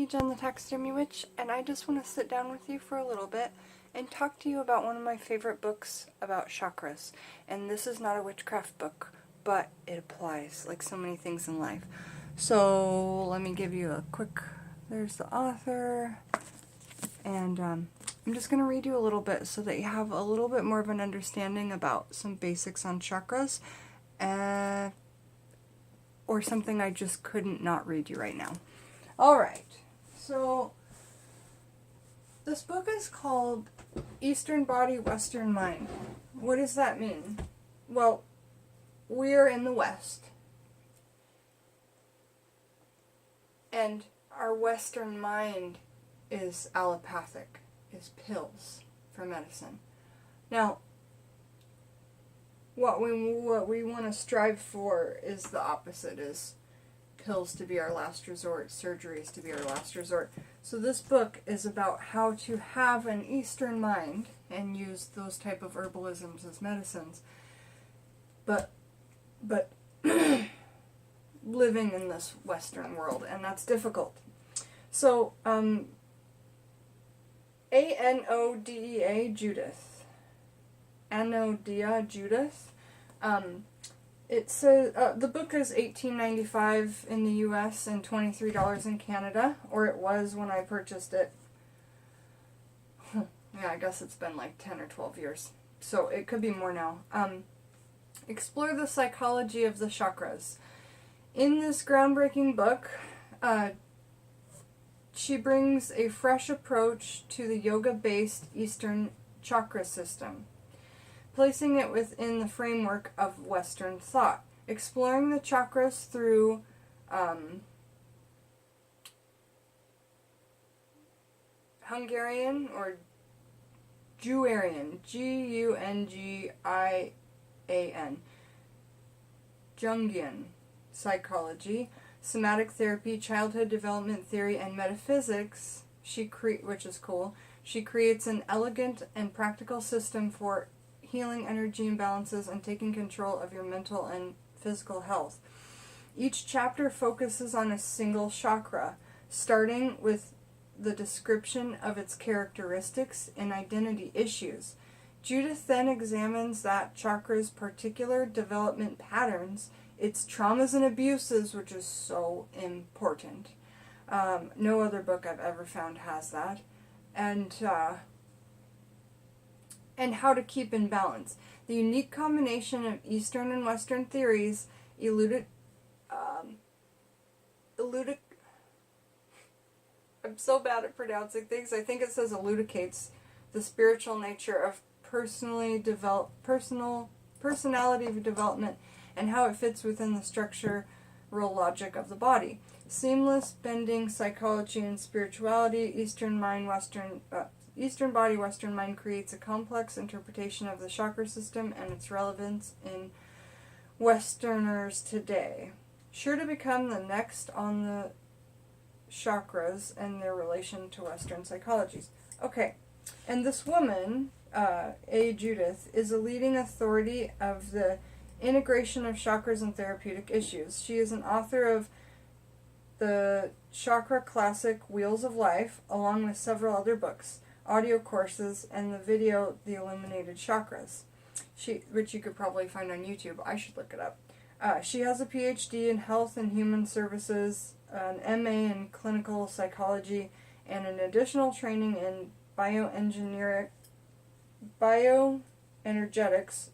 Jen the Taxidermy Witch, and I just want to sit down with you for a little bit and talk to you about one of my favorite books about chakras. And this is not a witchcraft book, but it applies like so many things in life. So let me give you a quick, there's the author, and I'm just going to read you a little bit so that you have a little bit more of an understanding about some basics on chakras, or something I just couldn't not read you right now. Alright, so this book is called Eastern Body, Western Mind. What does that mean? Well, we're in the West, and our Western mind is allopathic, is pills for medicine. Now, what we want to strive for is the opposite, is pills to be our last resort, surgeries to be our last resort. So this book is about how to have an Eastern mind and use those type of herbalisms as medicines, but living in this Western world, and that's difficult. So, A-N-O-D-E-A, Judith. Anodia, Judith. It says, the book is $18.95 in the US and $23 in Canada, or it was when I purchased it. Yeah, I guess it's been like 10 or 12 years. So it could be more now. Explore the psychology of the chakras. In this groundbreaking book, she brings a fresh approach to the yoga-based Eastern chakra system, placing it within the framework of Western thought, exploring the chakras through Hungarian or Jewarian, G-U-N-G-I-A-N, Jungian psychology, somatic therapy, childhood development theory, and metaphysics, which is cool. She creates an elegant and practical system for healing energy imbalances and taking control of your mental and physical health. Each chapter focuses on a single chakra, starting with the description of its characteristics and identity issues. Judith then examines that chakra's particular development patterns, its traumas and abuses, which is so important. No other book I've ever found has that. And how to keep in balance. The unique combination of Eastern and Western theories I'm so bad at pronouncing things. I think it says elucidates the spiritual nature of personality development and how it fits within the structural logic of the body. Seamless bending psychology and spirituality, Eastern body, Western mind creates a complex interpretation of the chakra system and its relevance in Westerners today. Sure to become the next on the chakras and their relation to Western psychologies. Okay, and this woman, A. Judith, is a leading authority of the integration of chakras and therapeutic issues. She is an author of the chakra classic Wheels of Life, along with several other books, audio courses, and the video The Illuminated Chakras, which you could probably find on YouTube. I should look it up. She has a PhD in Health and Human Services, an MA in Clinical Psychology, and an additional training in bioenergetics,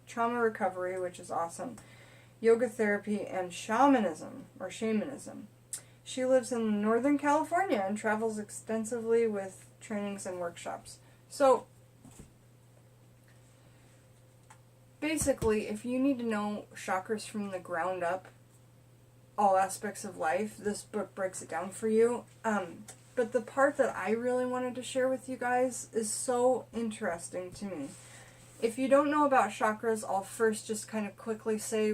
trauma recovery, which is awesome, yoga therapy, and shamanism. She lives in Northern California and travels extensively with trainings and workshops. So, basically, if you need to know chakras from the ground up, all aspects of life, this book breaks it down for you. But the part that I really wanted to share with you guys is so interesting to me. If you don't know about chakras, I'll first just kind of quickly say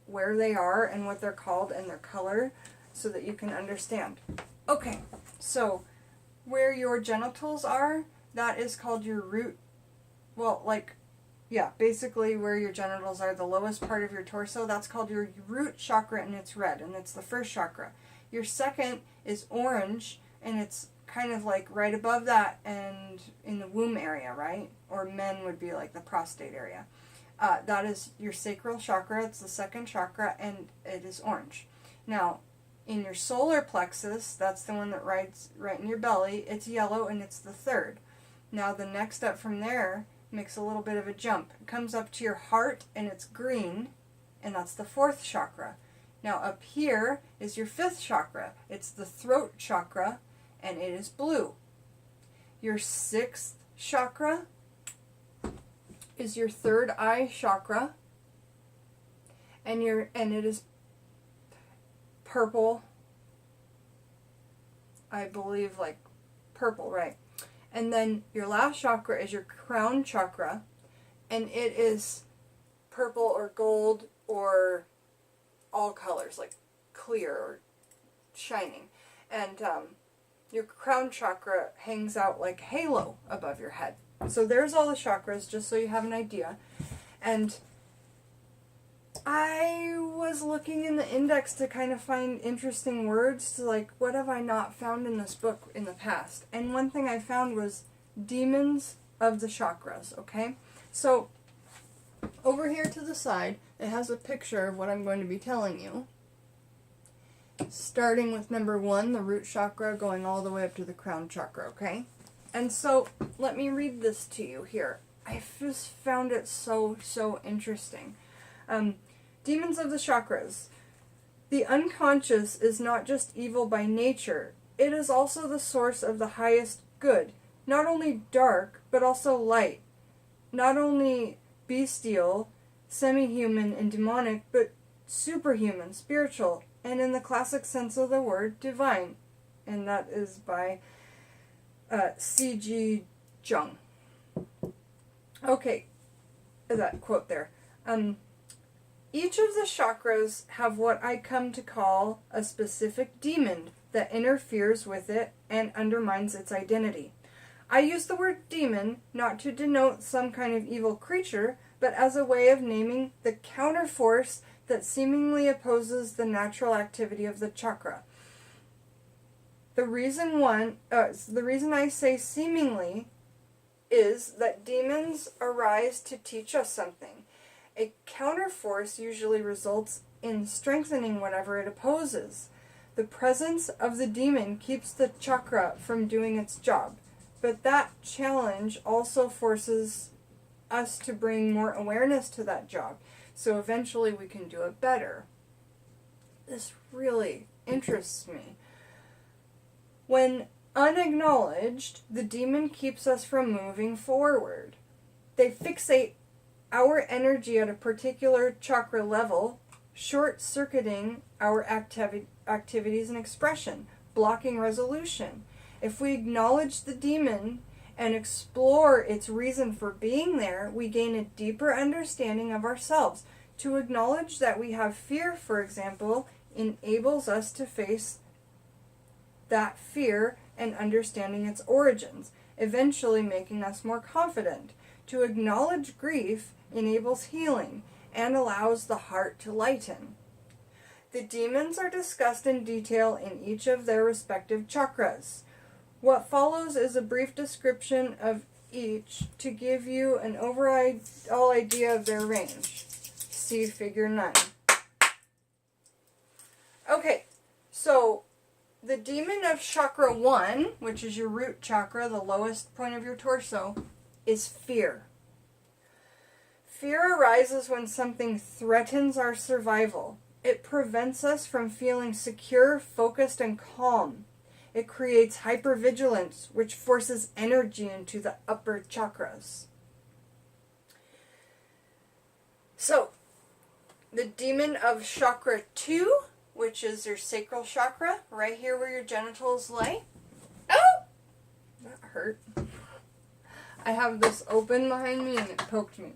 where they are and what they're called and their color so that you can understand. Okay, so where your genitals are, that is called your root. Well, basically where your genitals are, the lowest part of your torso, that's called your root chakra, and it's red, and it's the first chakra. Your second is orange, and it's kind of like right above that and in the womb area, right? Or men would be like the prostate area. That is your sacral chakra. It's the second chakra, and it is orange. Now, in your solar plexus, that's the one that rides right in your belly, it's yellow, and it's the third. Now, the next step from there makes a little bit of a jump. It comes up to your heart, and it's green, and that's the fourth chakra. Now, up here is your fifth chakra. It's the throat chakra, and it is blue. Your sixth chakra is your third eye chakra, and it is purple. I believe like purple, right? And then your last chakra is your crown chakra, and it is purple or gold or all colors, like clear or shining. And your crown chakra hangs out like halo above your head. So there's all the chakras, just so you have an idea. And I was looking in the index to kind of find interesting words to like, what have I not found in this book in the past? And one thing I found was demons of the chakras, okay? So over here to the side, it has a picture of what I'm going to be telling you. Starting with number 1, the root chakra, going all the way up to the crown chakra, okay? And so, let me read this to you here. I just found it so interesting. Demons of the chakras. The unconscious is not just evil by nature. It is also the source of the highest good. Not only dark, but also light. Not only bestial, semi-human, and demonic, but superhuman, spiritual, and in the classic sense of the word, divine. And that is by C.G. Jung. Okay, that quote there. Each of the chakras have what I come to call a specific demon that interferes with it and undermines its identity. I use the word demon not to denote some kind of evil creature, but as a way of naming the counterforce that seemingly opposes the natural activity of the chakra. The reason I say seemingly is that demons arise to teach us something. A counterforce usually results in strengthening whatever it opposes. The presence of the demon keeps the chakra from doing its job, but that challenge also forces us to bring more awareness to that job, so eventually we can do it better. This really interests me. When unacknowledged, the demon keeps us from moving forward. They fixate our energy at a particular chakra level, short-circuiting our activities and expression, blocking resolution. If we acknowledge the demon and explore its reason for being there, we gain a deeper understanding of ourselves. To acknowledge that we have fear, for example, enables us to face that fear and understanding its origins, eventually making us more confident. To acknowledge grief enables healing and allows the heart to lighten. The demons are discussed in detail in each of their respective chakras. What follows is a brief description of each to give you an overall idea of their range. See figure 9. Okay, so the demon of chakra 1, which is your root chakra, the lowest point of your torso, is fear. Fear arises when something threatens our survival. It prevents us from feeling secure, focused, and calm. It creates hypervigilance, which forces energy into the upper chakras. So, the demon of chakra 2, which is your sacral chakra, right here where your genitals lay. Oh! That hurt. I have this open behind me and it poked me.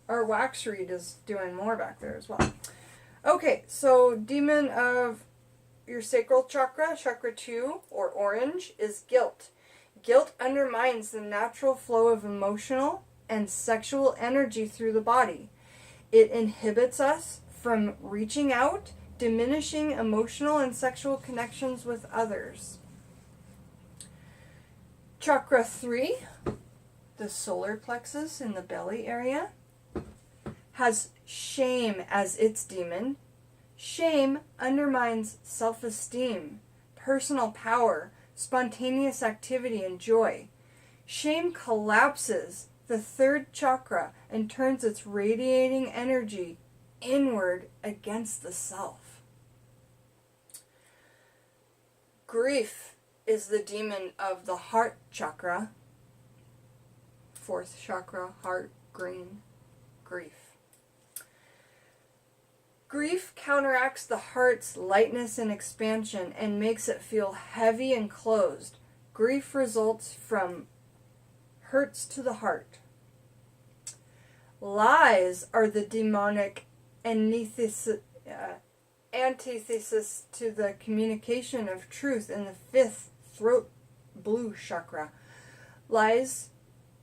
Our wax reed is doing more back there as well. Okay, so demon of your sacral chakra, chakra 2, or orange, is guilt. Guilt undermines the natural flow of emotional and sexual energy through the body. It inhibits us from reaching out, diminishing emotional and sexual connections with others. Chakra 3, the solar plexus in the belly area, has shame as its demon. Shame undermines self-esteem, personal power, spontaneous activity, and joy. Shame collapses the third chakra and turns its radiating energy inward against the self. Grief is the demon of the heart chakra. Fourth chakra, heart, green, grief. Grief counteracts the heart's lightness and expansion and makes it feel heavy and closed. Grief results from hurts to the heart. Lies are the demonic antithesis to the communication of truth in the fifth throat blue chakra. Lies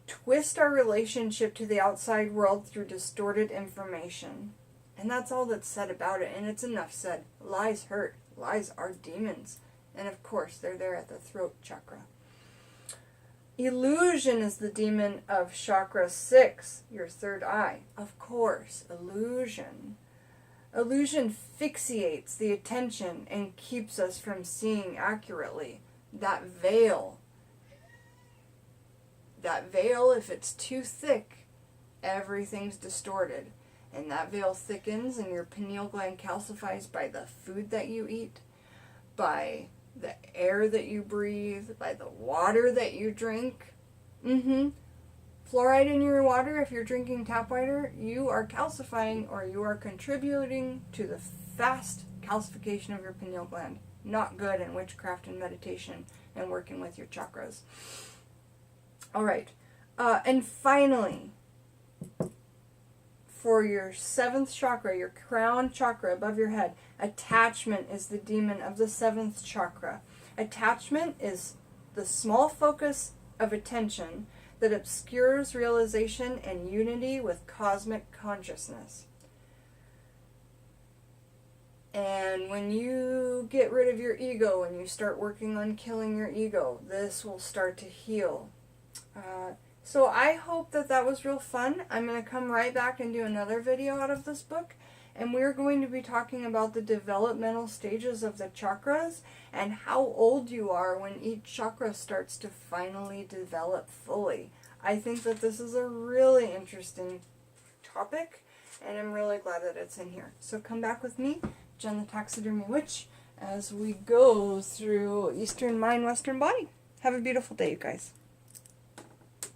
twist our relationship to the outside world through distorted information. And that's all that's said about it, and it's enough said. Lies hurt. Lies are demons. And of course, they're there at the throat chakra. Illusion is the demon of chakra 6, your third eye. Of course, illusion. Illusion fixates the attention and keeps us from seeing accurately. That veil, if it's too thick, everything's distorted. And that veil thickens and your pineal gland calcifies by the food that you eat, by the air that you breathe, by the water that you drink. Fluoride in your water, if you're drinking tap water, you are calcifying or you are contributing to the fast calcification of your pineal gland. Not good in witchcraft and meditation and working with your chakras. Alright, and finally, for your 7th chakra, your crown chakra above your head, attachment is the demon of the 7th chakra. Attachment is the small focus of attention that obscures realization and unity with cosmic consciousness. And when you get rid of your ego and you start working on killing your ego, this will start to heal. So I hope that was real fun. I'm going to come right back and do another video out of this book. And we're going to be talking about the developmental stages of the chakras and how old you are when each chakra starts to finally develop fully. I think that this is a really interesting topic, and I'm really glad that it's in here. So come back with me, Jen the Taxidermy Witch, as we go through Eastern Mind, Western Body. Have a beautiful day, you guys.